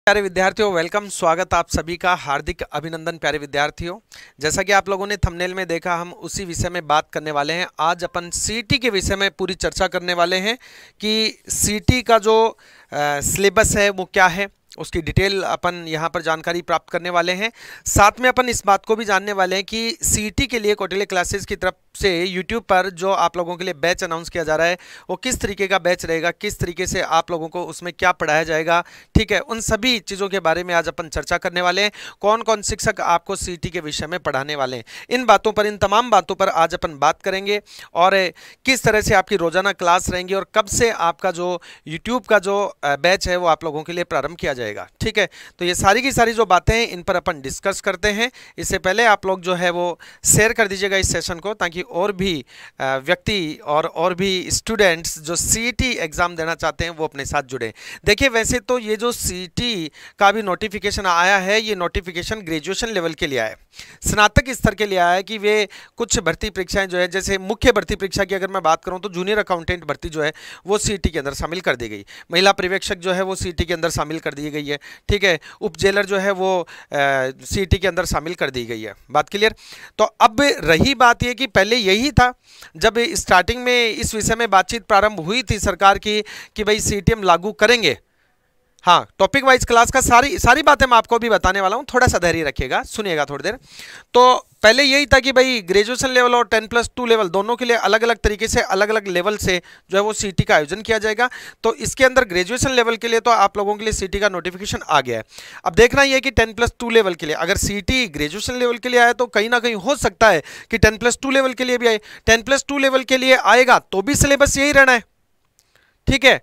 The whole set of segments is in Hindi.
प्यारे विद्यार्थियों, वेलकम, स्वागत आप सभी का, हार्दिक अभिनंदन। प्यारे विद्यार्थियों, जैसा कि आप लोगों ने थंबनेल में देखा, हम उसी विषय में बात करने वाले हैं। आज अपन सीटी के विषय में पूरी चर्चा करने वाले हैं कि सीटी का जो सिलेबस है वो क्या है, उसकी डिटेल अपन यहाँ पर जानकारी प्राप्त करने वाले हैं। साथ में अपन इस बात को भी जानने वाले हैं कि सीटी के लिए कौटिल्य क्लासेस की तरफ से यूट्यूब पर जो आप लोगों के लिए बैच अनाउंस किया जा रहा है वो किस तरीके का बैच रहेगा, किस तरीके से आप लोगों को उसमें क्या पढ़ाया जाएगा, ठीक है, उन सभी चीज़ों के बारे में आज अपन चर्चा करने वाले हैं। कौन कौन शिक्षक आपको सीटी के विषय में पढ़ाने वाले हैं, इन बातों पर, इन तमाम बातों पर आज अपन बात करेंगे और किस तरह से आपकी रोजाना क्लास रहेंगी और कब से आपका जो यूट्यूब का जो बैच है वो आप लोगों के लिए प्रारंभ किया जाएगा। ठीक है, तो ये सारी की सारी जो बातें हैं इन पर अपन डिस्कस करते हैं। इससे पहले आप लोग जो है वो शेयर कर दीजिएगा इस सेशन को, ताकि और भी व्यक्ति और भी स्टूडेंट्स जो सीईटी एग्जाम देना चाहते हैं वो अपने साथ जुड़े। देखिए, वैसे तो ये जो सीईटी का भी नोटिफिकेशन आया है, ये नोटिफिकेशन ग्रेजुएशन लेवल के लिए आया है, स्नातक स्तर के लिए आया है कि वे कुछ भर्ती परीक्षाएं जो है, जैसे मुख्य भर्ती परीक्षा की अगर मैं बात करूं तो जूनियर अकाउंटेंट भर्ती जो है वो सीईटी के अंदर शामिल कर दी गई, महिला पर्यवेक्षक जो है वो सीईटी के अंदर शामिल कर दी गई है, ठीक है, उप जेलर जो है वो सीईटी के अंदर शामिल कर दी गई है। बात क्लियर? तो अब रही बात ये कि पहले यही था, जब स्टार्टिंग में इस विषय में बातचीत प्रारंभ हुई थी सरकार की कि भाई सीईटी हम लागू करेंगे। हाँ, टॉपिक वाइज क्लास का सारी बातें मैं आपको भी बताने वाला हूँ, थोड़ा सा धैर्य रखिएगा, सुनिएगा थोड़ी देर। तो पहले यही था कि भाई ग्रेजुएशन लेवल और 10+2 लेवल दोनों के लिए अलग अलग तरीके से, अलग अलग लेवल से जो है वो सीटी का आयोजन किया जाएगा। तो इसके अंदर ग्रेजुएशन लेवल के लिए तो आप लोगों के लिए सीटी का नोटिफिकेशन आ गया है। अब देखना ये है कि 10+2 लेवल के लिए अगर सीटी ग्रेजुएशन लेवल के लिए आया तो कहीं ना कहीं हो सकता है कि 10+2 लेवल के लिए भी आए। 10+2 लेवल के लिए आएगा तो भी सिलेबस यही रहना है, ठीक है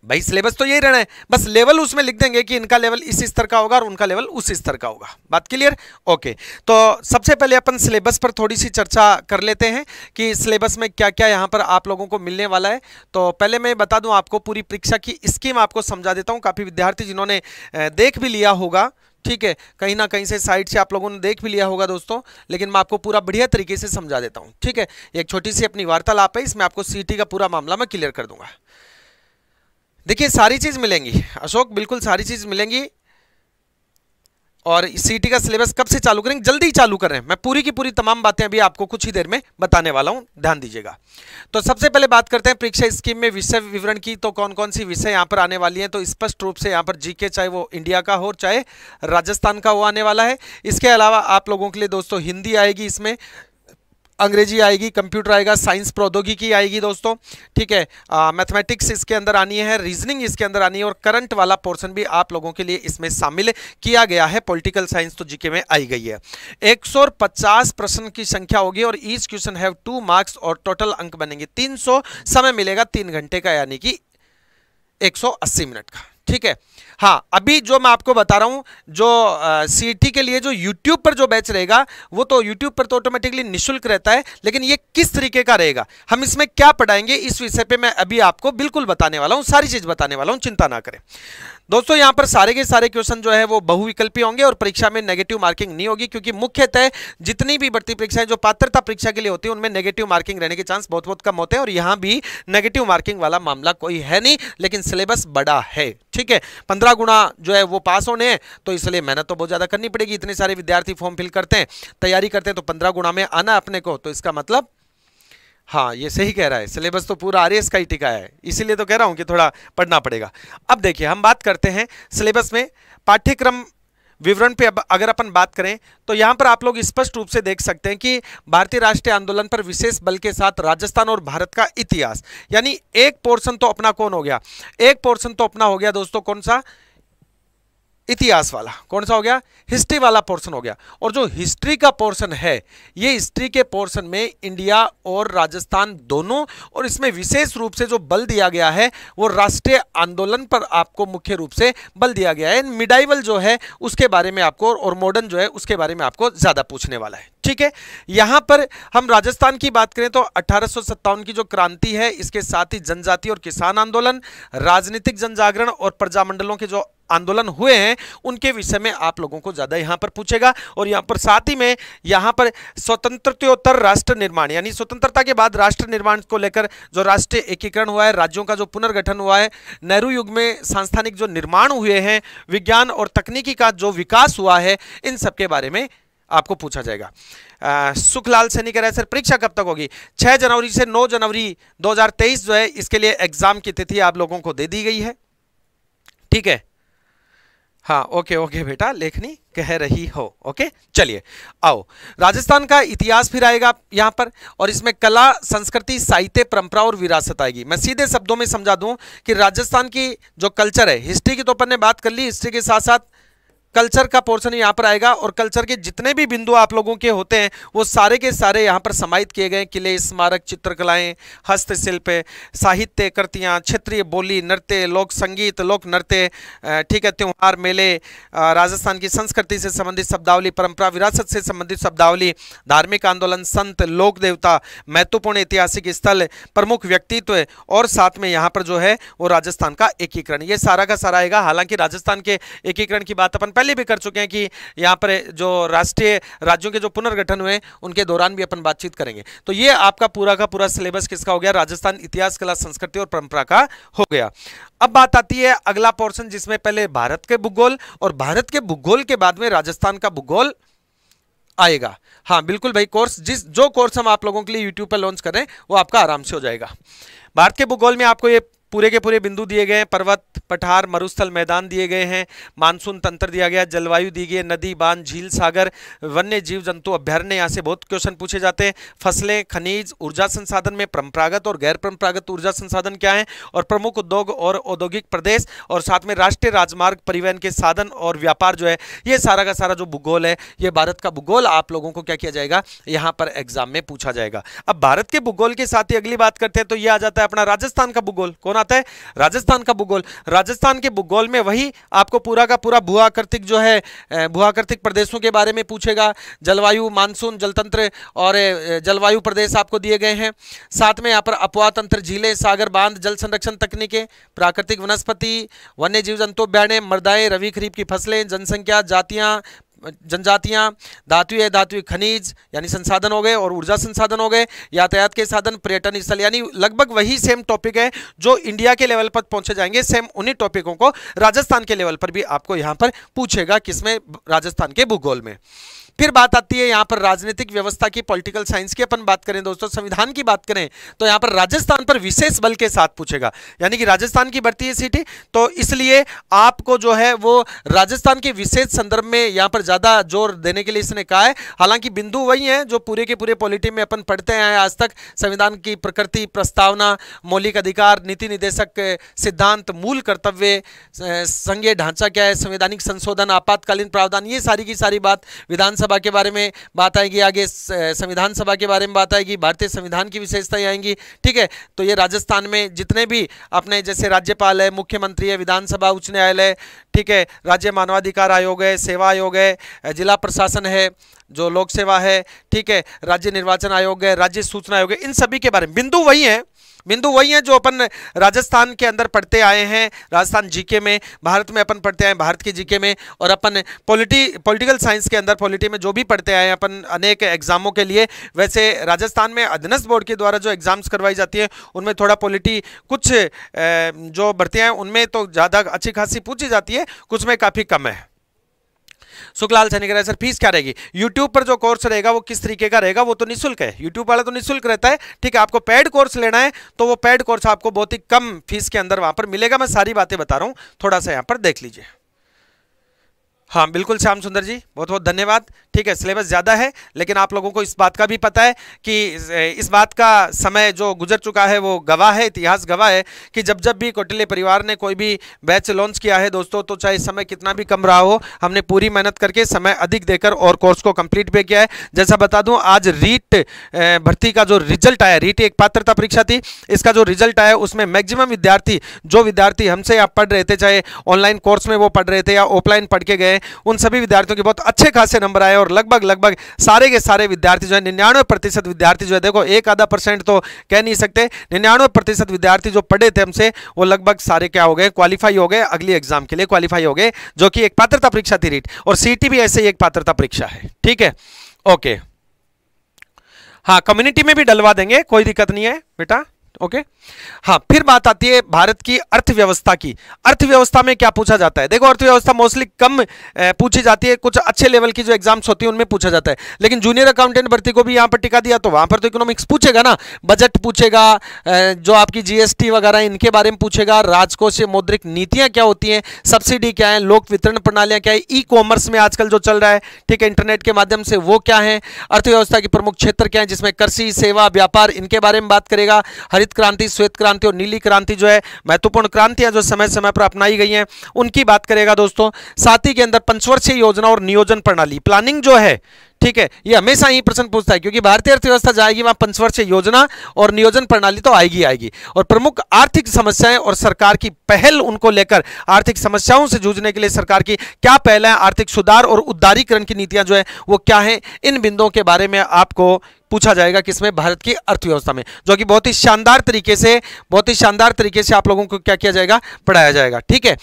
भाई, सिलेबस तो यही रहना है, बस लेवल उसमें लिख देंगे कि इनका लेवल इस स्तर का होगा और उनका लेवल उस स्तर का होगा। बात क्लियर? ओके, तो सबसे पहले अपन सिलेबस पर थोड़ी सी चर्चा कर लेते हैं कि सिलेबस में क्या क्या यहाँ पर आप लोगों को मिलने वाला है। तो पहले मैं बता दूं आपको, पूरी परीक्षा की स्कीम आपको समझा देता हूँ। काफ़ी विद्यार्थी जिन्होंने देख भी लिया होगा, ठीक है, कहीं ना कहीं से साइट से आप लोगों ने देख भी लिया होगा दोस्तों, लेकिन मैं आपको पूरा बढ़िया तरीके से समझा देता हूँ। ठीक है, एक छोटी सी अपनी वार्तालाप है, इसमें आपको सीटी का पूरा मामला मैं क्लियर कर दूंगा। देखिए, सारी चीज मिलेंगी अशोक, बिल्कुल सारी चीज मिलेंगी। और सीटी का सिलेबस कब से चालू करेंगे? जल्दी ही चालू कर रहे हैं। मैं पूरी की पूरी तमाम बातें अभी आपको कुछ ही देर में बताने वाला हूं, ध्यान दीजिएगा। तो सबसे पहले बात करते हैं परीक्षा स्कीम में विषय विवरण की। तो कौन कौन सी विषय यहां पर आने वाली हैं? तो स्पष्ट रूप से यहां पर जीके, चाहे वो इंडिया का हो चाहे राजस्थान का, वो आने वाला है। इसके अलावा आप लोगों के लिए दोस्तों हिंदी आएगी, इसमें अंग्रेजी आएगी, कंप्यूटर आएगा, साइंस प्रौद्योगिकी आएगी दोस्तों, ठीक है, मैथमेटिक्स इसके अंदर आनी है, रीजनिंग इसके अंदर आनी है और करंट वाला पोर्शन भी आप लोगों के लिए इसमें शामिल किया गया है। पॉलिटिकल साइंस तो जीके में आई गई है। 150 प्रश्न की संख्या होगी और ईच क्वेश्चन हैव 2 मार्क्स और टोटल अंक बनेंगे 300। समय मिलेगा 3 घंटे का, यानी कि 180 मिनट का, ठीक है। हाँ, अभी जो मैं आपको बता रहा हूं, जो सीटी के लिए जो YouTube पर जो बैच रहेगा वो तो YouTube पर तो ऑटोमेटिकली निःशुल्क रहता है, लेकिन ये किस तरीके का रहेगा, हम इसमें क्या पढ़ाएंगे, इस विषय पे मैं अभी आपको बिल्कुल बताने वाला हूं, सारी चीज बताने वाला हूं, चिंता ना करें दोस्तों। यहां पर सारे के सारे क्वेश्चन जो है वो बहुविकल्पी होंगे और परीक्षा में नेगेटिव मार्किंग नहीं होगी, क्योंकि मुख्यतः जितनी भी भर्ती परीक्षाएं जो पात्रता परीक्षा के लिए होती है उनमें नेगेटिव मार्किंग रहने के चांस बहुत बहुत कम होते हैं, और यहां भी नेगेटिव मार्किंग वाला मामला कोई है नहीं, लेकिन सिलेबस बड़ा है, ठीक है। 15 गुना जो है वो पास होने हैं, तो इसलिए मेहनत तो बहुत ज्यादा करनी पड़ेगी। इतने सारे विद्यार्थी फॉर्म फिल करते हैं, तैयारी करते हैं, तो 15 गुना में आना अपने को, तो इसका मतलब, हाँ ये सही कह रहा है, सिलेबस तो पूरा आरएस का ही टिका है, इसीलिए तो कह रहा हूं कि थोड़ा पढ़ना पड़ेगा। अब देखिए, हम बात करते हैं सिलेबस में पाठ्यक्रम विवरण पे। अगर अपन बात करें तो यहां पर आप लोग स्पष्ट रूप से देख सकते हैं कि भारतीय राष्ट्रीय आंदोलन पर विशेष बल के साथ राजस्थान और भारत का इतिहास, यानी एक पोर्शन तो अपना कौन हो गया, एक पोर्शन तो अपना हो गया दोस्तों, कौन सा? इतिहास वाला। कौन सा हो गया? हिस्ट्री वाला पोर्शन हो गया। और जो हिस्ट्री का पोर्शन है, ये हिस्ट्री के पोर्शन में इंडिया और राजस्थान दोनों, और इसमें विशेष रूप से जो बल दिया गया है वो राष्ट्रीय आंदोलन पर आपको मुख्य रूप से बल दिया गया है। मिडाइवल जो है उसके बारे में आपको, और मॉडर्न जो है उसके बारे में आपको ज्यादा पूछने वाला है, ठीक है। यहां पर हम राजस्थान की बात करें तो 1857 की जो क्रांति है, इसके साथ ही जनजाति और किसान आंदोलन, राजनीतिक जनजागरण और प्रजामंडलों के जो आंदोलन हुए हैं उनके विषय में आप लोगों को ज्यादा यहां पर पूछेगा। और यहां पर साथ ही में यहां पर स्वतंत्रत्योत्तर राष्ट्र निर्माण यानी स्वतंत्रता के बाद राष्ट्र निर्माण को लेकर जो राष्ट्रीय एकीकरण हुआ है, राज्यों का जो पुनर्गठन हुआ है, नेहरू युग में सांस्थानिक जो निर्माण हुए हैं, विज्ञान और तकनीकी का जो विकास हुआ है, इन सब के बारे में आपको पूछा जाएगा। सुखलाल सैनी कह रहे हैं सर परीक्षा कब तक होगी? 6 जनवरी से 9 जनवरी 2023 जो है इसके लिए एग्जाम की तिथि आप लोगों को दे दी गई है। ठीक है, हाँ ओके ओके बेटा, लेखनी कह रही हो। ओके चलिए आओ, राजस्थान का इतिहास फिर आएगा यहां पर, और इसमें कला, संस्कृति, साहित्य, परंपरा और विरासत आएगी। मैं सीधे शब्दों में समझा दूं कि राजस्थान की जो कल्चर है, हिस्ट्री की तो अपन ने बात कर ली, हिस्ट्री के साथ साथ कल्चर का पोर्शन यहां पर आएगा, और कल्चर के जितने भी बिंदु आप लोगों के होते हैं वो सारे के सारे यहां पर समाहित किए गए। किले, स्मारक, चित्रकलाएं, हस्तशिल्प, साहित्य कृतियां, क्षेत्रीय बोली, नृत्य, लोक संगीत, लोक नृत्य, ठीक है, त्योहार, मेले, राजस्थान की संस्कृति से संबंधित शब्दावली, परंपरा, विरासत से संबंधित शब्दावली, धार्मिक आंदोलन, संत, लोक देवता, महत्वपूर्ण ऐतिहासिक स्थल, प्रमुख व्यक्तित्व, और साथ में यहाँ पर जो है वो राजस्थान का एकीकरण, ये सारा का सारा आएगा। हालांकि राजस्थान के एकीकरण की बात अपन भी कर चुके हैं कि यहां पर जो राष्ट्रीय राज्यों के जो पुनर्गठन हुए उनके दौरान भी अपन बातचीत करेंगे। तो ये आपका पूरा का पूरा सिलेबस किसका हो गया? राजस्थान इतिहास, कला, संस्कृति और परंपरा का हो गया। अब बात आती है अगला पोर्शन जिसमें पहले भारत के भूगोल, और भारत के भूगोल के बाद में राजस्थान का भूगोल आएगा। हाँ बिल्कुल भाई, कोर्स जो कोर्स हम आप लोगों के लिए यूट्यूब पर लॉन्च कर रहे हैं वो आपका आराम से हो जाएगा। भारत के भूगोल में आपको ये पूरे के पूरे बिंदु दिए गए हैं, पर्वत, पठार, मरुस्थल, मैदान दिए गए हैं, मानसून तंत्र दिया गया, जलवायु दी गई है, नदी, बांध, झील, सागर, वन्य जीव जंतु अभ्यारण्य, यहाँ से बहुत क्वेश्चन पूछे जाते हैं। फसलें, खनिज, ऊर्जा संसाधन में परंपरागत और गैर परंपरागत ऊर्जा संसाधन क्या है, और प्रमुख उद्योग और औद्योगिक प्रदेश, और साथ में राष्ट्रीय राजमार्ग, परिवहन के साधन और व्यापार जो है, ये सारा का सारा जो भूगोल है, ये भारत का भूगोल आप लोगों को क्या किया जाएगा, यहाँ पर एग्जाम में पूछा जाएगा। अब भारत के भूगोल के साथ ही अगली बात करते हैं तो ये आ जाता है अपना राजस्थान का भूगोल। कौन आता है? राजस्थान का भूगोल। राजस्थान के भूगोल में वही आपको पूरा का पूरा भूआकृतिक जो है, भूआकृतिक प्रदेशों के बारे में पूछेगा। जलवायु, मानसून, जलतंत्र और जलवायु प्रदेश आपको दिए गए हैं। साथ में यहाँ पर अपवाह तंत्र, झीलें, सागर, बांध, जल संरक्षण तकनीकें, प्राकृतिक वनस्पति, वन्य जीव जंतु अभ्यारण्य, मृदाएं, रबी खरीफ की फसलें, जनसंख्या, जातियां, जनजातियां, धातुएं, धातुई खनिज यानी संसाधन हो गए, और ऊर्जा संसाधन हो गए, यातायात के साधन, पर्यटन स्थल, यानी लगभग वही सेम टॉपिक है जो इंडिया के लेवल पर पहुंचे जाएंगे। सेम उन्हीं टॉपिकों को राजस्थान के लेवल पर भी आपको यहां पर पूछेगा, किसमें? राजस्थान के भूगोल में। फिर बात आती है यहाँ पर राजनीतिक व्यवस्था की, पॉलिटिकल साइंस की अपन बात करें दोस्तों, संविधान की बात करें तो यहाँ पर राजस्थान पर विशेष बल के साथ पूछेगा, यानी कि राजस्थान की बढ़ती है सीटें, तो इसलिए आपको जो है वो राजस्थान के विशेष संदर्भ में यहाँ पर ज्यादा जोर देने के लिए इसने कहा है। हालांकि बिंदु वही है जो पूरे के पूरे पॉलिटी में अपन पढ़ते हैं आज तक, संविधान की प्रकृति, प्रस्तावना, मौलिक अधिकार, नीति निर्देशक सिद्धांत, मूल कर्तव्य, संघीय ढांचा क्या है, संवैधानिक संशोधन, आपातकालीन प्रावधान, ये सारी की सारी बात, विधानसभा के बारे में बात आएगी, आगे संविधान सभा के बारे में बात आएगी, भारतीय संविधान की विशेषताएं आएंगी। ठीक है, तो ये राजस्थान में जितने भी अपने जैसे राज्यपाल है, मुख्यमंत्री है, विधानसभा, उच्च न्यायालय, ठीक है, राज्य मानवाधिकार आयोग है, सेवा आयोग है, जिला प्रशासन है जो लोक सेवा है, ठीक है, राज्य निर्वाचन आयोग है, राज्य सूचना आयोग है, इन सभी के बारे में बिंदु वही है जो अपन राजस्थान के अंदर पढ़ते आए हैं, राजस्थान जीके में, भारत में अपन पढ़ते आए हैं भारत की जीके में, और अपन पॉलिटिकल साइंस के अंदर पॉलिटी में जो भी पढ़ते आए हैं अपन अनेक एग्जामों के लिए। वैसे राजस्थान में अधीनस्थ बोर्ड के द्वारा जो एग्जाम्स करवाई जाती है उनमें थोड़ा पॉलिटी, कुछ जो भर्तियाँ हैं उनमें तो ज़्यादा अच्छी खासी पूछी जाती है, कुछ में काफ़ी कम है। सुखलाल सैनी कह रहा है सर फीस क्या रहेगी? यूट्यूब पर जो कोर्स रहेगा वो किस तरीके का रहेगा? वो तो निःशुल्क है, यूट्यूब वाला तो निःशुल्क रहता है। ठीक है, आपको पेड कोर्स लेना है तो वो पेड कोर्स आपको बहुत ही कम फीस के अंदर वहां पर मिलेगा। मैं सारी बातें बता रहा हूं, थोड़ा सा यहां पर देख लीजिए। हाँ बिल्कुल श्याम सुंदर जी, बहुत बहुत धन्यवाद। ठीक है, सिलेबस ज़्यादा है लेकिन आप लोगों को इस बात का भी पता है कि इस बात का समय जो गुजर चुका है वो गवाह है, इतिहास गवाह है कि जब जब भी कौटिल्य परिवार ने कोई भी बैच लॉन्च किया है दोस्तों, तो चाहे समय कितना भी कम रहा हो, हमने पूरी मेहनत करके समय अधिक देकर और कोर्स को कंप्लीट भी किया है। जैसा बता दूं, आज रीट भर्ती का जो रिजल्ट आया, रीट एक पात्रता परीक्षा थी, इसका जो रिजल्ट आया उसमें मैक्सिमम विद्यार्थी, जो विद्यार्थी हमसे आप पढ़ रहे थे, चाहे ऑनलाइन कोर्स में वो पढ़ रहे थे या ऑफलाइन पढ़ के गए, उन सभी विद्यार्थियों के बहुत अच्छे खासे नंबर आए और लगभग सारे के सारे विद्यार्थी जो है 99% विद्यार्थी जो है, देखो 1-आधा% तो कह नहीं सकते, 99% विद्यार्थी जो पढ़े थे हमसे वो लगभग सारे क्या हो गए, क्वालिफाई हो गए, अगली एग्जाम के लिए क्वालिफाई हो गए, जो कि एक पात्रता परीक्षा थी रीट, और सीईटी भी ऐसे ही एक पात्रता परीक्षा है। ठीक है, ओके। हाँ, कम्युनिटी में भी डलवा देंगे, कोई दिक्कत नहीं है बेटा। ओके हाँ, फिर बात आती है भारत की अर्थव्यवस्था की। अर्थव्यवस्था में क्या पूछा जाता है? देखो अर्थव्यवस्था मोस्टली कम पूछी जाती है, कुछ अच्छे लेवल की जो एग्जाम्स होती है उनमें पूछा जाता है, लेकिन जूनियर अकाउंटेंट भर्ती को भी यहाँ पर टिका दिया तो वहां पर तो इकोनॉमिक्स पूछेगा ना, बजट पूछेगा, जो आपकी जीएसटी वगैरह इनके बारे में पूछेगा, राजकोषीय मौद्रिक नीतियां क्या होती हैं, सब्सिडी क्या है, लोक वितरण प्रणालियां क्या है, ई कॉमर्स में आजकल जो चल रहा है, ठीक है, इंटरनेट के माध्यम से, वो क्या है, अर्थव्यवस्था के प्रमुख क्षेत्र क्या है, जिसमें कृषि, सेवा, व्यापार, इनके बारे में बात करेगा, हरित क्रांति, श्वेत क्रांति और नीली क्रांति जो है महत्वपूर्ण क्रांतियां जो समय समय पर अपनाई गई हैं उनकी बात करेगा दोस्तों। साथ ही के अंदर पंचवर्षीय योजना और नियोजन प्रणाली, प्लानिंग जो है, ठीक है, ये हमेशा ही प्रश्न पूछता है, क्योंकि भारतीय अर्थव्यवस्था जाएगी वहां पंचवर्षीय योजना और नियोजन प्रणाली तो आएगी। और प्रमुख आर्थिक समस्याएं और सरकार की पहल, उनको लेकर आर्थिक समस्याओं से जूझने के लिए सरकार की क्या पहल है, आर्थिक सुधार और उदारीकरण की नीतियां जो है वो क्या है, इन बिंदुओं के बारे में आपको पूछा जाएगा किसमें, भारत की अर्थव्यवस्था में, जो कि बहुत ही शानदार तरीके से आप लोगों को क्या किया जाएगा, पढ़ाया जाएगा। ठीक है,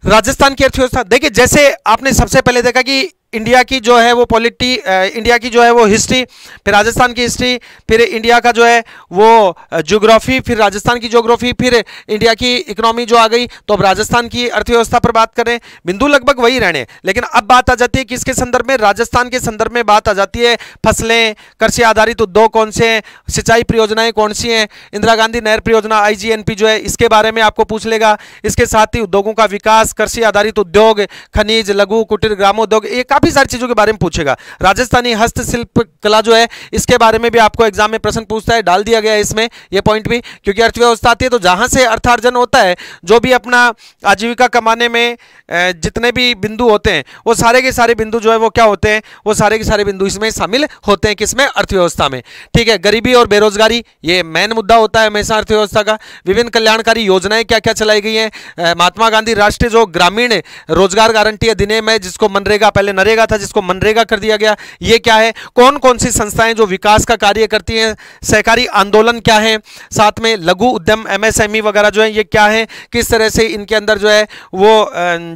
राजस्थान की अर्थव्यवस्था देखिए, जैसे आपने सबसे पहले देखा कि इंडिया की जो है वो पॉलिटी, इंडिया की जो है वो हिस्ट्री, फिर राजस्थान की हिस्ट्री, फिर इंडिया का जो है वो ज्योग्राफी, फिर राजस्थान की ज्योग्राफी, फिर इंडिया की इकोनॉमी जो आ गई, तो अब राजस्थान की अर्थव्यवस्था पर बात करें, बिंदु लगभग वही रहने, लेकिन अब बात आ जाती है किसके संदर्भ में, राजस्थान के संदर्भ में बात आ जाती है, फसलें, कृषि आधारित उद्योग कौन से हैं, सिंचाई परियोजनाएं कौन सी हैं, इंदिरा गांधी नहर परियोजना IGNP जो है इसके बारे में आपको पूछ लेगा, इसके साथ ही उद्योगों का विकास, कृषि आधारित उद्योग, खनिज, लघु कुटीर ग्रामोद्योग, ये काफी सारी चीजों के बारे में पूछेगा। राजस्थानी हस्तशिल्प कला जो है इसके बारे में भी आपको एग्जाम में प्रश्न पूछता है, डाल दिया गया है इसमें ये पॉइंट भी, क्योंकि अर्थव्यवस्था आती है तो जहां से अर्थार्जन होता है, जो भी अपना आजीविका कमाने में जितने भी बिंदु होते हैं वो सारे के सारे बिंदु जो है वो क्या होते हैं, वो सारे के सारे बिंदु इसमें शामिल होते हैं, किसमें, अर्थव्यवस्था में। ठीक है, गरीबी और बेरोजगारी ये मेन मुद्दा होता है हमेशा अर्थव्यवस्था का। विभिन्न कल्याणकारी योजनाएं क्या क्या चलाई गई हैं, महात्मा गांधी राष्ट्रीय जो ग्रामीण रोजगार गारंटी अधिनियम है, जिसको मनरेगा, पहले नरेगा था जिसको मनरेगा कर दिया गया, ये क्या है, कौन कौन सी संस्थाएं जो विकास का कार्य करती हैं, सहकारी आंदोलन क्या है, साथ में लघु उद्यम MSME वगैरह जो है ये क्या है, किस तरह से इनके अंदर जो है वो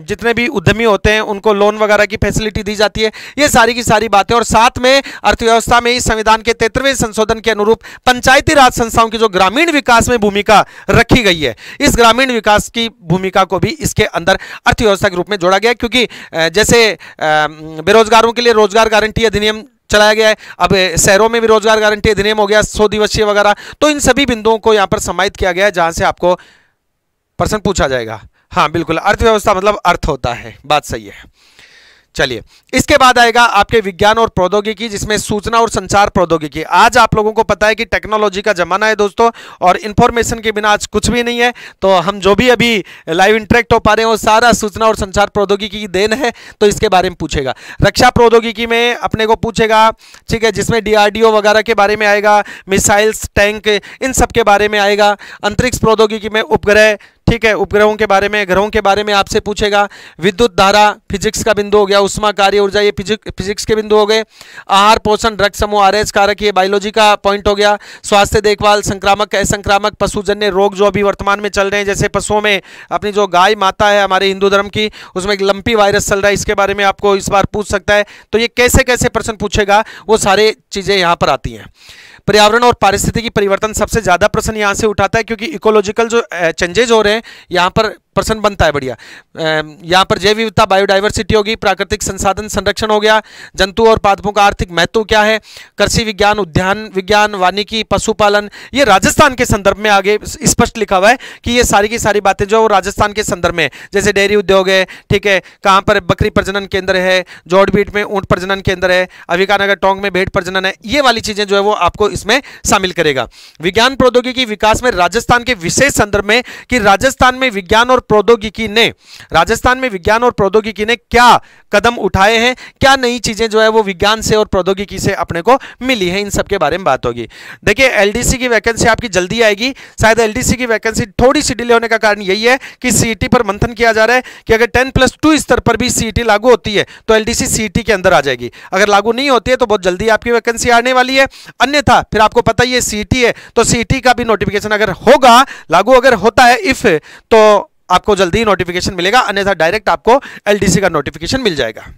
जितने भी उद्यमी होते हैं उनको लोन वगैरह की फैसिलिटी दी जाती है, ये सारी की सारी बातें। और साथ में अर्थव्यवस्था में ही संविधान के 73वें संशोधन के अनुरूप पंचायती राज संस्थाओं की जो ग्रामीण विकास में भूमिका रखी गई है, इस ग्रामीण विकास की भूमिका को भी इसके अंदर अर्थव्यवस्था के रूप में जोड़ा गया, क्योंकि जैसे बेरोजगारों के लिए रोजगार गारंटी अधिनियम चलाया गया है, अब शहरों में भी रोजगार गारंटी अधिनियम हो गया, 100 दिवसीय वगैरह, तो इन सभी बिंदुओं को यहां पर समाहित किया गया है जहां से आपको प्रश्न पूछा जाएगा। हाँ बिल्कुल, अर्थव्यवस्था मतलब अर्थ होता है, बात सही है। चलिए, इसके बाद आएगा आपके विज्ञान और प्रौद्योगिकी, जिसमें सूचना और संचार प्रौद्योगिकी। आज आप लोगों को पता है कि टेक्नोलॉजी का जमाना है दोस्तों, और इंफॉर्मेशन के बिना आज कुछ भी नहीं है, तो हम जो भी अभी लाइव इंटरेक्ट हो पा रहे हैं वो सारा सूचना और संचार प्रौद्योगिकी की देन है, तो इसके बारे में पूछेगा। रक्षा प्रौद्योगिकी में अपने को पूछेगा, ठीक है, जिसमें DRDO वगैरह के बारे में आएगा, मिसाइल्स, टैंक, इन सब के बारे में आएगा। अंतरिक्ष प्रौद्योगिकी में उपग्रह, ठीक है, उपग्रहों के बारे में, ग्रहों के बारे में आपसे पूछेगा। विद्युत धारा फिजिक्स का बिंदु हो गया, उष्मा कार्य ऊर्जा ये फिजिक्स के बिंदु हो गए। आहार पोषण ड्रग समूह RH कारक ये बायोलॉजी का पॉइंट हो गया। स्वास्थ्य देखभाल, संक्रामक असंक्रामक पशुजन्य रोग जो अभी वर्तमान में चल रहे हैं, जैसे पशुओं में अपनी जो गाय माता है हमारे हिंदू धर्म की, उसमें एक लंपी वायरस चल रहा है, इसके बारे में आपको इस बार पूछ सकता है, तो ये कैसे कैसे प्रश्न पूछेगा वो सारे चीजें यहाँ पर आती हैं। पर्यावरण और पारिस्थितिकी परिवर्तन सबसे ज्यादा प्रश्न यहां से उठाता है, क्योंकि इकोलॉजिकल जो चेंजेज हो रहे हैं यहां पर प्रश्न बनता है बढ़िया। यहाँ पर जैव विविधता, बायोडाइवर्सिटी होगी, प्राकृतिक संसाधन संरक्षण हो गया, जंतु और पादपों का आर्थिक महत्व क्या है, कृषि विज्ञान, उद्यान विज्ञान, वानिकी, पशुपालन, ये राजस्थान के संदर्भ में आगे स्पष्ट लिखा हुआ है कि ये सारी की सारी बातें जो राजस्थान के संदर्भ में, जैसे डेयरी उद्योग है, ठीक है, कहाँ पर बकरी प्रजनन केंद्र है, जोड़बीट में ऊंट प्रजनन केंद्र है, अभिकानगर टोंक में भेड़ प्रजनन है, ये वाली चीजें जो है वो आपको इसमें शामिल करेगा। विज्ञान प्रौद्योगिकी विकास में राजस्थान के विशेष संदर्भ में कि राजस्थान में विज्ञान और प्रौद्योगिकी ने, राजस्थान में विज्ञान और प्रौद्योगिकी ने क्या कदम उठाए हैं, क्या नई चीजें जो है वो विज्ञान से और प्रौद्योगिकी से अपने को मिली है, इन सब के बारे में बात होगी। देखिए एलडीसी की वैकेंसी आपकी जल्दी आएगी। शायद एलडीसी की वैकेंसी थोड़ी सी डिले होने का कारण यही है कि सीईटी पर मंथन किया जा रहा है कि अगर 10+2 स्तर पर भी सीईटी लागू होती है तो एलडीसी सीईटी के अंदर आ जाएगी। अगर लागू नहीं होती है तो बहुत जल्दी आपकी वैकेंसी आने वाली है। अन्यथा फिर आपको पता ही है सीईटी है, तो सीईटी का भी नोटिफिकेशन अगर होगा, लागू अगर होता है इफ, तो आपको जल्दी नोटिफिकेशन मिलेगा, अन्यथा डायरेक्ट आपको एलडीसी का नोटिफिकेशन मिल जाएगा।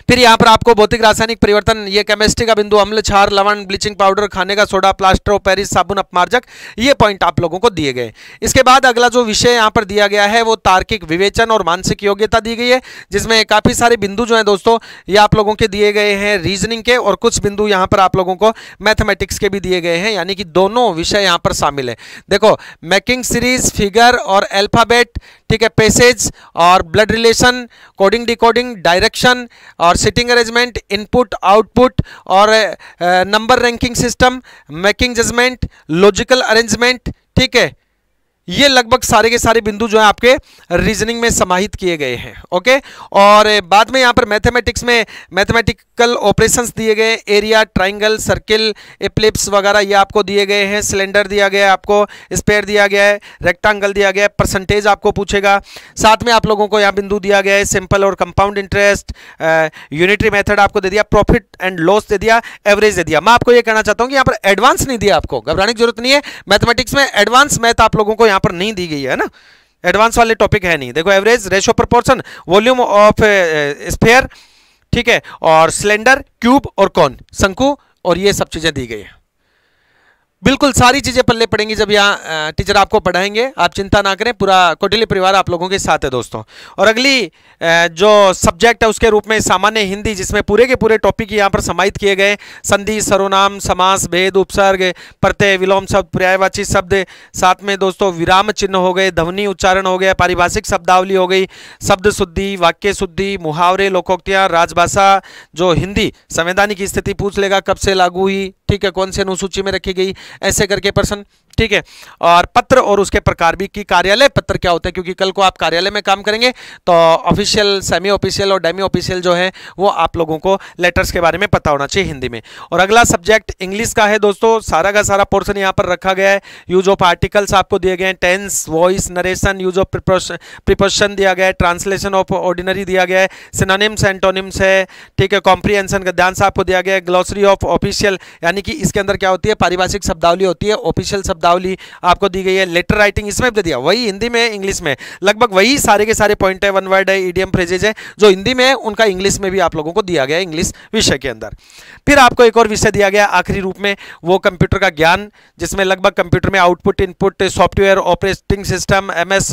फिर यहां पर आपको भौतिक रासायनिक परिवर्तन, ये केमिस्ट्री का बिंदु, अम्ल, क्षार, लवण, ब्लीचिंग पाउडर, खाने का सोडा, प्लास्टर ऑफ पेरिस, साबुन, अपमार्जक, ये पॉइंट आप लोगों को दिए गए। इसके बाद अगला जो विषय यहां पर दिया गया है वो तार्किक विवेचन और मानसिक योग्यता दी गई है, जिसमें काफी सारे बिंदु जो है दोस्तों ये आप लोगों के दिए गए हैं रीजनिंग के, और कुछ बिंदु यहां पर आप लोगों को मैथमेटिक्स के भी दिए गए हैं, यानी कि दोनों विषय यहां पर शामिल है। देखो मेकिंग सीरीज, फिगर और अल्फाबेट, ठीक है, पैसेज और blood relation, coding decoding, direction और सिटिंग अरेंजमेंट, इनपुट आउटपुट और number ranking system, making judgement, logical arrangement, ठीक है, ये लगभग सारे के सारे बिंदु जो है आपके रीजनिंग में समाहित किए गए हैं। ओके, और बाद में यहाँ पर मैथमेटिक्स में मैथमेटिकल ऑपरेशंस दिए गए, एरिया, ट्राइंगल, सर्किल, एप्लिप्स वगैरह ये आपको दिए गए हैं। सिलेंडर दिया गया है आपको, स्पेयर दिया गया है, रेक्टेंगल दिया गया है, परसेंटेज आपको पूछेगा। साथ में आप लोगों को यहाँ बिंदु दिया गया है सिंपल और कंपाउंड इंटरेस्ट, यूनिटरी मेथड आपको दे दिया, प्रॉफिट एंड लॉस दे दिया, एवरेज दे दिया। मैं आपको ये कहना चाहता हूँ कि यहाँ पर एडवांस नहीं दिया, आपको घबराने की जरूरत नहीं है। मैथमेटिक्स में एडवांस मैथ आप लोगों को यहाँ पर नहीं दी गई है ना, एडवांस वाले टॉपिक है नहीं। देखो average, ratio proportion, volume of sphere, ठीक है, और सिलेंडर, क्यूब और कौन, शंकु, और ये सब चीजें दी गई है। बिल्कुल सारी चीजें पल्ले पड़ेंगी जब यहाँ टीचर आपको पढ़ाएंगे, आप चिंता ना करें, पूरा कौटिल्य परिवार आप लोगों के साथ है दोस्तों। और अगली जो सब्जेक्ट है उसके रूप में सामान्य हिंदी, जिसमें पूरे के पूरे टॉपिक यहाँ पर समाहित किए गए, संधि, सर्वनाम, समास, भेद, उपसर्ग, प्रत्यय, विलोम शब्द, पर्यायवाची शब्द, साथ में दोस्तों विराम चिन्ह हो गए, ध्वनि उच्चारण हो गया, पारिभाषिक शब्दावली हो गई, शब्द शुद्धि, वाक्य शुद्धि, मुहावरे, लोकोक्तियाँ, राजभाषा, जो हिंदी संवैधानिक स्थिति पूछ लेगा, कब से लागू हुई, ठीक है, कौन से अनुसूची में रखी गई, ऐसे करके प्रश्न, ठीक है। और पत्र और उसके प्रकार भी, कि कार्यालय पत्र क्या होता है, क्योंकि कल को आप कार्यालय में काम करेंगे तो ऑफिशियल, सेमी ऑफिशियल और डेमी ऑफिशियल जो है वो आप लोगों को लेटर्स के बारे में पता होना चाहिए हिंदी में। और अगला सब्जेक्ट इंग्लिश का है दोस्तों, सारा का सारा पोर्शन यहाँ पर रखा गया है। यूज ऑफ आर्टिकल्स आपको दिए गए हैं, tense, voice, narration, use of preposition दिया गया है, ट्रांसलेशन ऑफ ऑर्डिनरी दिया गया है, सिनोनिम्स, एंटोनिम्स है, ठीक है, कॉम्प्रिहेंशन का ध्यान से आपको दिया गया है, ग्लॉसरी ऑफ ऑफिशियल, यानी कि इसके अंदर क्या होती है, पारिभाषिक शब्दावली होती है, ऑफिशियल शब्दावली आपको दी गई है, लेटर राइटिंग इसमें दे दिया, वही हिंदी में इंग्लिश में लगभग वही सारे के सारे पॉइंट है, वन वर्ड है, इडियम फ्रेजेज है, जो हिंदी में है उनका इंग्लिश में भी आप लोगों को दिया गया है इंग्लिश विषय के अंदर। फिर आपको एक और विषय दिया गया आखिरी रूप में, वो कंप्यूटर का ज्ञान, जिसमें लगभग कंप्यूटर में output, input, software, operating system, MS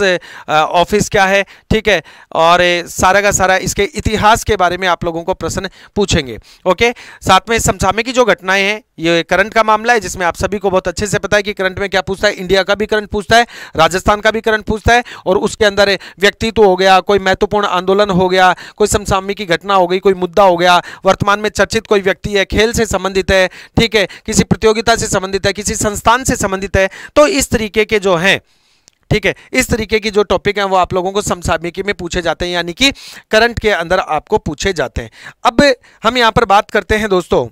office क्या है, ठीक है, और सारा का सारा इसके इतिहास के बारे में आप लोगों को प्रश्न पूछेंगे। ओके, साथ में समसामयिक की जो घटनाएं हैं, ये करंट का मामला है, जिसमें आप सभी को बहुत अच्छे से पता है कि करंट में क्या पूछता है, इंडिया का भी करंट पूछता है, राजस्थान का भी करंट पूछता है, और उसके अंदर व्यक्तित्व हो गया, कोई महत्वपूर्ण आंदोलन हो गया, कोई समसामयिक की घटना हो गई, कोई मुद्दा हो गया, वर्तमान में चर्चित कोई व्यक्ति है, खेल से संबंधित है, ठीक है, किसी प्रतियोगिता से संबंधित है, किसी संस्थान से संबंधित है, तो इस तरीके के जो हैं, ठीक है, इस तरीके की जो टॉपिक हैं वो आप लोगों को समसामयिकी में पूछे जाते हैं, यानी कि करंट के अंदर आपको पूछे जाते हैं। अब हम यहां पर बात करते हैं दोस्तों,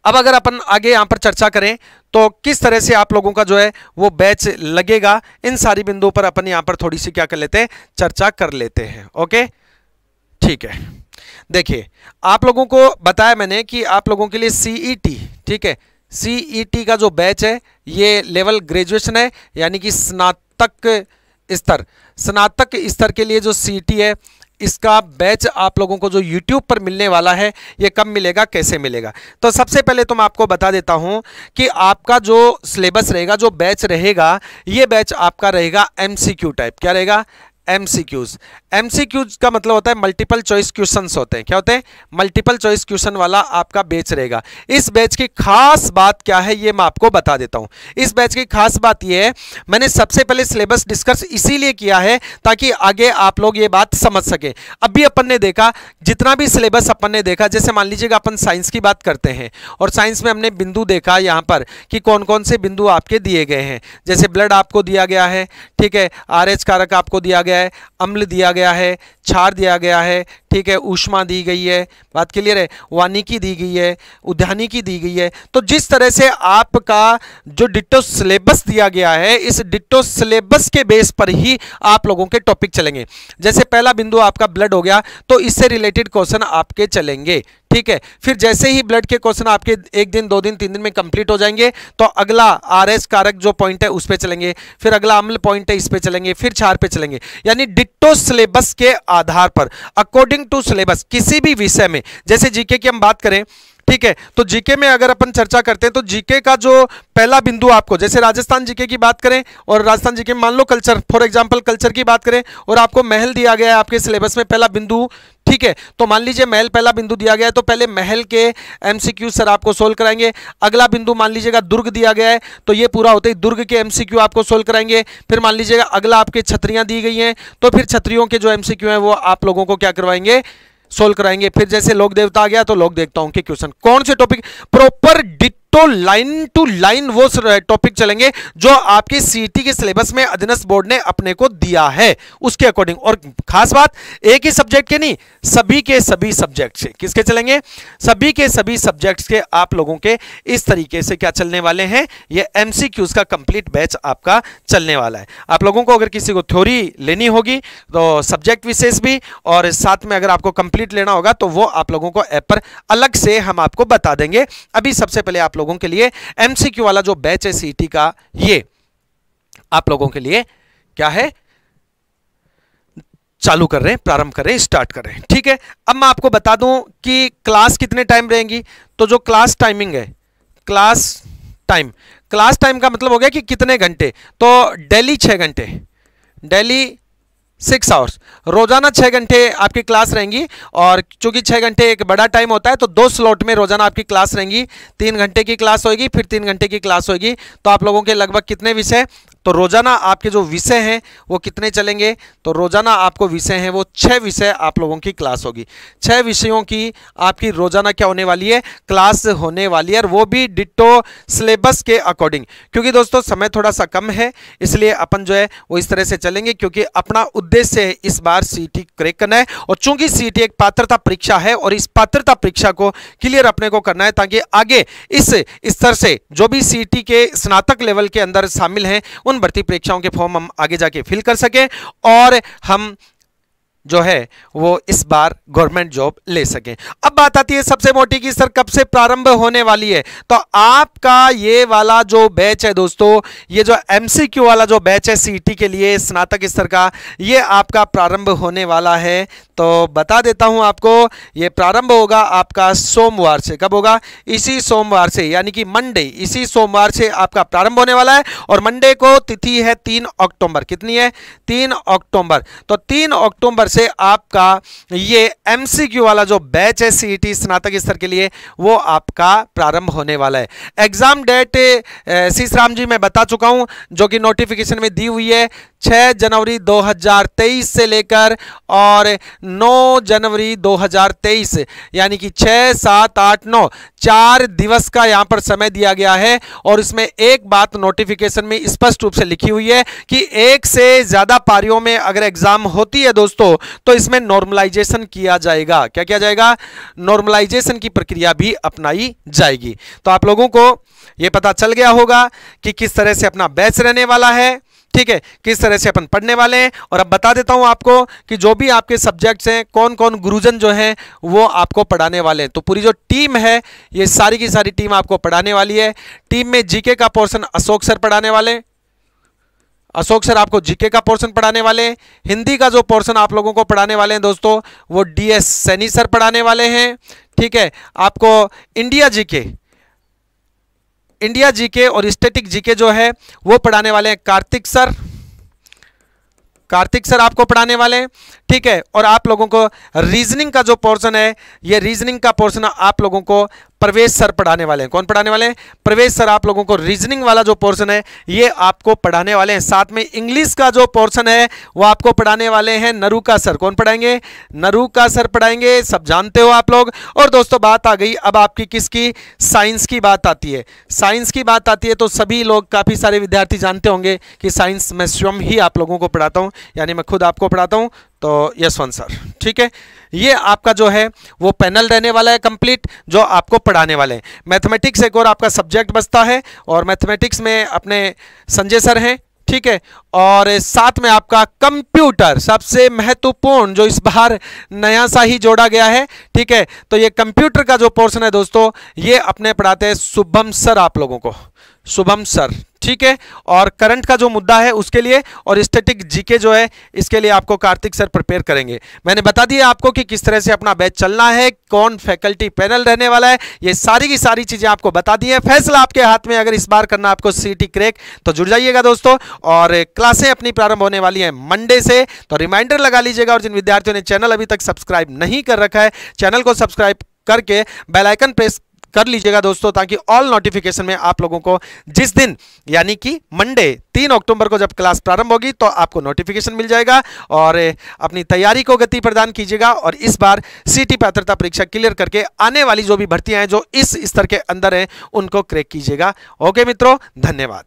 अब अगर अपन आगे यहां पर चर्चा करें तो किस तरह से आप लोगों का जो है वो बैच लगेगा, इन सारी बिंदुओं पर अपन यहां पर थोड़ी सी क्या कर लेते हैं, चर्चा कर लेते हैं। ओके, ठीक है, देखिए आप लोगों को बताया मैंने कि आप लोगों के लिए सीईटी, ठीक है, सीईटी का जो बैच है ये लेवल ग्रेजुएशन है, यानी कि स्नातक स्तर के लिए जो सीईटी है, इसका बैच आप लोगों को जो YouTube पर मिलने वाला है, ये कब मिलेगा, कैसे मिलेगा। तो सबसे पहले तो मैं आपको बता देता हूं कि आपका जो सिलेबस रहेगा, जो बैच रहेगा, ये बैच आपका रहेगा MCQ टाइप। क्या रहेगा, एमसीक्यूज। एमसीक्यूज का मतलब होता है मल्टीपल चॉइस क्वेश्चंस होते हैं। क्या होते हैं? मल्टीपल चॉइस क्वेश्चन वाला आपका बैच रहेगा। इस बैच की खास बात क्या है ये मैं आपको बता देता हूं। इस बैच की खास बात ये है, मैंने सबसे पहले सिलेबस डिस्कस इसीलिए किया है ताकि आगे आप लोग ये बात समझ सके। अभी अपन ने देखा, जितना भी सिलेबस अपन ने देखा, जैसे मान लीजिएगा अपन साइंस की बात करते हैं और साइंस में हमने बिंदु देखा यहां पर कि कौन कौन से बिंदु आपके दिए गए हैं। जैसे ब्लड आपको दिया गया है, ठीक है, आरएच कारक आपको दिया गया है, अम्ल दिया गया है, क्षार दिया गया है, ठीक है, ऊष्मा दी गई है, बात क्लियर है, वानिकी दी गई है, उद्यानिकी दी गई है। तो जिस तरह से आपका जो डिट्टो सिलेबस दिया गया है, इस डिट्टो सिलेबस के बेस पर ही आप लोगों के टॉपिक चलेंगे। जैसे पहला बिंदु आपका ब्लड हो गया तो इससे रिलेटेड क्वेश्चन आपके चलेंगे, ठीक है। फिर जैसे ही ब्लड के क्वेश्चन आपके 1 दिन 2 दिन 3 दिन में कंप्लीट हो जाएंगे तो अगला आरएस कारक जो पॉइंट है उस पे चलेंगे, फिर अगला अम्ल पॉइंट है इस पे चलेंगे, फिर क्षार पे चलेंगे। यानी डिट्टो सिलेबस के आधार पर अकॉर्डिंग टू सिलेबस किसी भी विषय में, जैसे जीके की हम बात करें, ठीक है, तो जीके में अगर अपन चर्चा करते हैं तो जीके का जो पहला बिंदु आपको, जैसे राजस्थान जीके की बात करें और राजस्थान जीके में मान लो कल्चर, फॉर एग्जांपल कल्चर की बात करें और आपको महल दिया गया है आपके सिलेबस में पहला बिंदु, ठीक है, तो मान लीजिए महल पहला बिंदु दिया गया है तो पहले महल के एमसीक्यू सर आपको सोल्व कराएंगे। अगला बिंदु मान लीजिएगा दुर्ग दिया गया है तो ये पूरा होते ही दुर्ग के एमसीक्यू आपको सोल्व कराएंगे। फिर मान लीजिएगा अगला आपके छतरियां दी गई हैं तो फिर छतरियों के जो एमसीक्यू हैं वो आप लोगों को क्या करवाएंगे? सोल्व कराएंगे। फिर जैसे लोक देवता आ गया तो लोक देवताओं के क्वेश्चन, कौन से topic proper ditto line to line वो टॉपिक चलेंगे जो आपके सीईटी के सिलेबस में अधीनस्थ बोर्ड ने अपने को दिया है उसके अकॉर्डिंग। और खास बात, एक ही सब्जेक्ट के नहीं, सभी के सभी सब्जेक्ट से। किसके चलेंगे? सभी के सभी सब्जेक्ट्स के आप लोगों के इस तरीके से क्या चलने वाले हैं, ये एमसीक्यूज का कंप्लीट बैच आपका चलने वाला है। आप लोगों को अगर किसी को थ्योरी लेनी होगी तो सब्जेक्ट विशेष भी और साथ में अगर आपको कंप्लीट लेना होगा तो वो आप लोगों को ऐप पर अलग से हम आपको बता देंगे। अभी सबसे पहले आप लोगों के लिए एमसीक्यू वाला जो बैच है सीईटी का, ये आप लोगों के लिए क्या है, चालू कर रहे हैं, प्रारंभ कर रहे हैं, स्टार्ट कर रहे हैं, ठीक है। अब मैं आपको बता दूं कि क्लास कितने टाइम रहेंगी। तो जो क्लास टाइमिंग है, क्लास टाइम का मतलब हो गया कि कितने घंटे, तो डेली 6 घंटे, डेली 6 आवर्स, रोजाना 6 घंटे आपकी क्लास रहेंगी। और चूंकि 6 घंटे एक बड़ा टाइम होता है तो 2 स्लॉट में रोजाना आपकी क्लास रहेंगी। 3 घंटे की क्लास होगी, फिर 3 घंटे की क्लास होगी। तो आप लोगों के लगभग कितने विषय, तो रोजाना आपके जो विषय हैं वो कितने चलेंगे, तो रोजाना आपको विषय हैं वो 6 विषय आप लोगों की क्लास होगी। 6 विषयों की आपकी रोजाना क्या होने वाली है, क्लास होने वाली है, और वो भी डिट्टो सिलेबस के अकॉर्डिंग। क्योंकि दोस्तों समय थोड़ा सा कम है इसलिए अपन जो है वो इस तरह से चलेंगे, क्योंकि अपना उद्देश्य है इस बार सीईटी क्रैक करना है। और चूंकि सीईटी एक पात्रता परीक्षा है और इस पात्रता परीक्षा को क्लियर अपने को करना है ताकि आगे इस स्तर से जो भी सीईटी के स्नातक लेवल के अंदर शामिल हैं उन भर्ती परीक्षाओं के फॉर्म हम आगे जाके फिल कर सकें और हम जो है वो इस बार गवर्नमेंट जॉब ले सकें। अब बात आती है सबसे मोटी की सर कब से प्रारंभ होने वाली है। तो आपका ये वाला जो बैच है दोस्तों, ये जो एमसीक्यू वाला जो बैच है सीईटी के लिए स्नातक स्तर का, ये आपका प्रारंभ होने वाला है। तो बता देता हूं आपको, ये प्रारंभ होगा आपका सोमवार से। कब होगा? इसी सोमवार से, यानी कि मंडे, इसी सोमवार से आपका प्रारंभ होने वाला है। और मंडे को तिथि है 3 अक्टूबर। कितनी है? 3 अक्टूबर। तो 3 अक्टूबर से आपका ये एमसीक्यू वाला जो बैच है सीईटी स्नातक स्तर के लिए वो आपका प्रारंभ होने वाला है। एग्जाम डेट सीसराम जी मैं बता चुका हूं, जो कि नोटिफिकेशन में दी हुई है 6 जनवरी 2023 से लेकर और 9 जनवरी 2023, यानी कि 6, 7, 8, 9 4 दिवस का यहां पर समय दिया गया है। और इसमें एक बात नोटिफिकेशन में स्पष्ट रूप से लिखी हुई है कि 1 से ज्यादा पारियों में अगर एग्जाम होती है दोस्तों तो इसमें नॉर्मलाइजेशन किया जाएगा। क्या किया जाएगा? नॉर्मलाइजेशन की प्रक्रिया भी अपनाई जाएगी। तो आप लोगों को यह पता चल गया होगा कि किस तरह से अपना बैच रहने वाला है, ठीक है, किस तरह से अपन पढ़ने वाले हैं। और अब बता देता हूं आपको कि जो भी आपके सब्जेक्ट्स हैं, कौन कौन गुरुजन जो हैं वो आपको पढ़ाने वाले हैं। तो पूरी जो टीम है ये सारी की सारी टीम आपको पढ़ाने वाली है। टीम में जीके का पोर्शन अशोक सर पढ़ाने वाले, अशोक सर आपको जीके का पोर्शन पढ़ाने वाले हैं। हिंदी का जो पोर्शन आप लोगों को पढ़ाने वाले हैं दोस्तों वो डीएस सैनी सर पढ़ाने वाले हैं, ठीक है। आपको इंडिया जीके और स्टैटिक जीके जो है वो पढ़ाने वाले हैं कार्तिक सर, कार्तिक सर आपको पढ़ाने वाले हैं, ठीक है। और आप लोगों को रीजनिंग का जो पोर्शन है, ये रीजनिंग का पोर्शन आप लोगों को प्रवेश सर पढ़ाने वाले हैं। कौन पढ़ाने वाले हैं? प्रवेश सर आप लोगों को रीजनिंग वाला जो पोर्शन है ये आपको पढ़ाने वाले हैं। साथ में इंग्लिश का जो पोर्शन है वो आपको पढ़ाने वाले हैं नरूका सर। कौन पढ़ाएंगे? नरूका सर पढ़ाएंगे, सब जानते हो आप लोग। और दोस्तों बात आ गई अब आपकी किसकी? साइंस की बात आती है। साइंस की बात आती है तो सभी लोग, काफी सारे विद्यार्थी जानते होंगे कि साइंस में स्वयं ही आप लोगों को पढ़ाता हूं, यानी मैं खुद आपको पढ़ाता हूं, तो यशवंत सर, ठीक है। ये आपका जो है वो पैनल रहने वाला है कंप्लीट, जो आपको पढ़ाने वाले हैं। मैथमेटिक्स एक और आपका सब्जेक्ट बचता है, और मैथमेटिक्स में अपने संजय सर हैं, ठीक है। और साथ में आपका कंप्यूटर, सबसे महत्वपूर्ण जो इस बार नया सा ही जोड़ा गया है, ठीक है। तो ये कंप्यूटर का जो पोर्शन है दोस्तों, ये अपने पढ़ाते हैं शुभम सर आप लोगों को, शुभम सर, ठीक है। और करंट का जो मुद्दा है उसके लिए, और स्टैटिक जीके जो है इसके लिए आपको कार्तिक सर प्रिपेयर करेंगे। मैंने बता दिया आपको कि किस तरह से अपना बैच चलना है, कौन फैकल्टी पैनल रहने वाला है, ये सारी की सारी चीजें आपको बता दी है। फैसला आपके हाथ में, अगर इस बार करना आपको सीटी क्रैक तो जुड़ जाइएगा दोस्तों। और क्लासें अपनी प्रारंभ होने वाली हैं मंडे से, तो रिमाइंडर लगा लीजिएगा। और जिन विद्यार्थियों ने चैनल अभी तक सब्सक्राइब नहीं कर रखा है, चैनल को सब्सक्राइब करके बेल आइकन प्रेस कर लीजिएगा दोस्तों, ताकि ऑल नोटिफिकेशन में आप लोगों को जिस दिन, यानी कि मंडे 3 अक्टूबर को जब क्लास प्रारंभ होगी तो आपको नोटिफिकेशन मिल जाएगा। और अपनी तैयारी को गति प्रदान कीजिएगा, और इस बार सीटी पात्रता परीक्षा क्लियर करके आने वाली जो भी भर्तियां हैं जो इस स्तर के अंदर हैं उनको क्रैक कीजिएगा। ओके मित्रों, धन्यवाद।